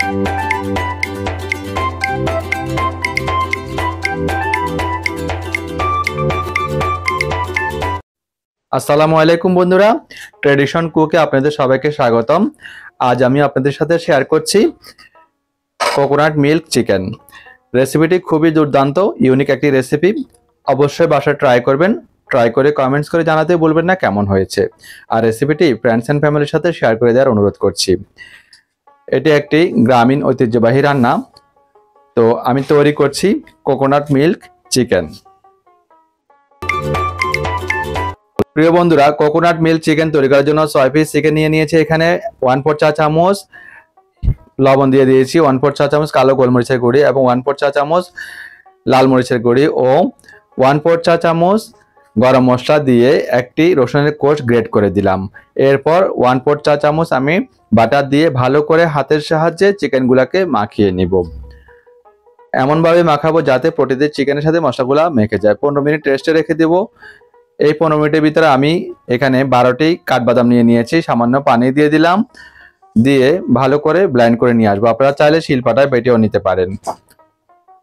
আসসালামু আলাইকুম বন্ধুরা, ট্রেডিশন কুকে আপনাদের সবাইকে স্বাগতম। আজ আমি আপনাদের সাথে শেয়ার করছি কোকোনাট মিল্ক চিকেন। রেসিপিটি খুবই দুর্দান্ত, ইউনিক একটি রেসিপি। অবশ্যই বাসায় ট্রাই করবেন। ট্রাই করে কমেন্টস করে জানাতে ভুলবেন না কেমন হয়েছে। আর রেসিপিটি ফ্রেন্ডস অ্যান্ড ফ্যামিলির সাথে শেয়ার করে দেওয়ার অনুরোধ করছি। এটি একটি গ্রামীণ ঐতিহ্যবাহী রান্না। তো আমি তৈরি করছি কোকোনাট মিল্ক চিকেন। প্রিয় বন্ধুরা, কোকোনাট মিল্ক চিকেন তৈরি করার জন্য 6 পিস চিকেন নিয়ে নিয়েছি। এখানে 1/4 চা চামচ লবণ দিয়ে দিয়েছি, 1/4 চা চামচ কালো গোলমরিচের গুঁড়ি এবং 1/4 চা চামচ লাল মরিচের গুঁড়ি ও 1/4 চা চামচ গরম মশলা দিয়ে একটি রসুনের কোষ গ্রেট করে দিলাম। এরপর 1/4 চা চামচ আমি বাটার দিয়ে ভালো করে হাতের সাহায্যে চিকেনগুলোকে মাখিয়ে নিব। এমনভাবে মাখাবো যাতে প্রতিটি চিকেনের সাথে মশলাগুলো মেখে যায়। 15 মিনিট রেস্টে রেখে দেব। এই 15 মিনিটের ভিতরে আমি এখানে 12টি কাঠবাদাম নিয়ে নিয়েছি, সামান্য পানি দিয়ে দিলাম, দিয়ে ভালো করে ব্লেন্ড করে নিয়ে আসবো। আপনারা চাইলে শিলপাটায় বেটেও নিতে পারেন।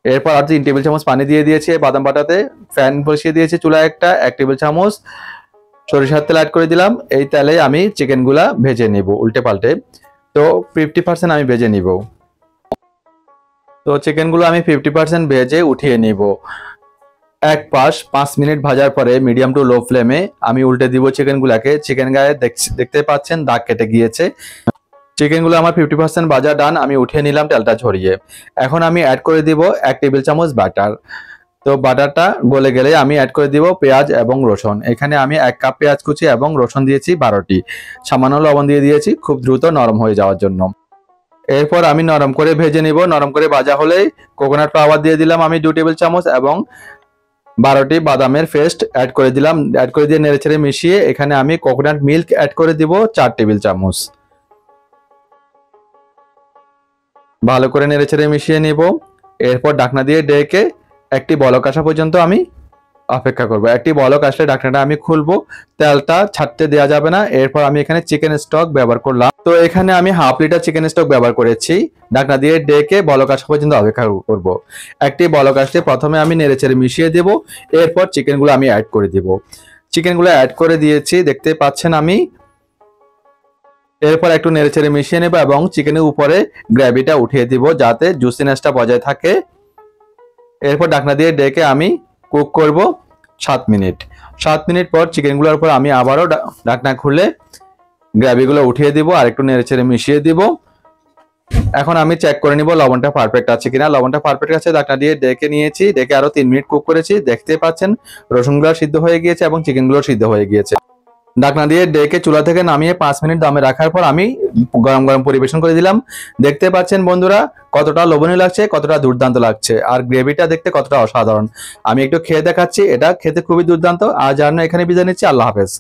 এরপর আর 3 টেবিল চামচ পানি দিয়ে দিয়েছি বাদাম বাটাতে। ফ্যান বসিয়ে দিয়েছি চুলায় একটা। 1 টেবিল চামচ সরিষার তেল অ্যাড করে দিলাম। এই তেলে আমি চিকেনগুলা ভেজে নিব উল্টে পাল্টে। তো 50% আমি ভেজে নিব। তো চিকেনগুলো আমি 50% ভেজে উঠিয়ে নিব। এক পাশ 5 মিনিট ভাজার পরে মিডিয়াম টু লো ফ্লেমে আমি উল্টে দিব চিকেনগুলোকে। চিকেন গায়ে দেখতে পাচ্ছেন দাগ কেটে গিয়েছে। চিকেনগুলো আমার 50% ভাজা ডান। আমি উঠিয়ে নিলাম তেলটা ঝরিয়ে। এখন আমি অ্যাড করে দিব 1 টেবিল চামচ বাটার। তো বাটারটা গলে গেলে আমি অ্যাড করে দিব পেঁয়াজ এবং রসুন। এখানে আমি 1 কাপ পেঁয়াজ কুচি এবং রসুন দিয়েছি 12টি। সামান্য লবণ দিয়ে দিয়েছি খুব দ্রুত নরম হয়ে যাওয়ার জন্য। এরপর আমি নরম করে ভেজে নিব। নরম করে ভাজা হলেই কোকোনাট ফ্লাওয়ার দিয়ে দিলাম আমি 2 টেবিল চামচ এবং 12টি বাদামের পেস্ট অ্যাড করে দিলাম। অ্যাড করে দিয়ে নেড়েচেড়ে মিশিয়ে এখানে আমি কোকোনাট মিল্ক অ্যাড করে দিব 4 টেবিল চামচ। ভালো করে নেড়েচেড়ে মিশিয়ে নিব। এরপর ঢাকনা দিয়ে ডেকে একটি বলক আসা পর্যন্ত আমি অপেক্ষা করব। একটি বলক আসলে ঢাকনাটা আমি খুলবো। তেলটা ছাড়তে দেওয়া যাবে না। এরপর আমি এখানে চিকেন স্টক ব্যবহার করলাম। তো এখানে আমি 1/2 লিটার চিকেন স্টক ব্যবহার করেছি। ঢাকনা দিয়ে ডেকে বলক আসা পর্যন্ত অপেক্ষা করব। একটি বলক আসলে প্রথমে আমি নেড়েচেড়ে মিশিয়ে দেব। এরপর চিকেনগুলো আমি অ্যাড করে দিব। চিকেনগুলো অ্যাড করে দিয়েছি, দেখতে পাচ্ছেন আমি। এরপর একটু নেড়েচেড়ে মিশিয়ে নেব এবং চিকেনের উপরে গ্রেভিটা উঠিয়ে দিব যাতে জুসিনেসটা বজায় থাকে। এরপর ঢাকনা দিয়ে ডেকে আমি কুক করব 7 মিনিট। 7 মিনিট পর চিকেনগুলোর উপর আমি আবারও ঢাকনা খুলে গ্রেভিগুলো উঠিয়ে দিব আর একটু নেড়েচেড়ে মিশিয়ে দিব। এখন আমি চেক করে নিব লবণটা পারফেক্ট আছে কিনা। লবণটা পারফেক্ট আছে। ঢাকনা দিয়ে ডেকে নিয়েছি। ডেকে আরো 3 মিনিট কুক করেছি। দেখতে পাচ্ছেন রসুনগুলো সিদ্ধ হয়ে গিয়েছে এবং চিকেনগুলো সিদ্ধ হয়ে গিয়েছে। ঢাকনা দিয়ে ডেকে চুলা থেকে নামিয়ে 5 মিনিট দমে রাখার পর আমি গরম গরম পরিবেশন করে দিলাম। দেখতে পাচ্ছেন বন্ধুরা কতটা লোভনীয় লাগছে, কতটা দুর্দান্ত লাগছে, আর গ্রেভিটা দেখতে কতটা অসাধারণ। আমি একটু খেয়ে দেখাচ্ছি। এটা খেতে খুবই দুর্দান্ত। আজ আর এখানে বিদায় নিচ্ছি। আল্লাহ হাফেজ।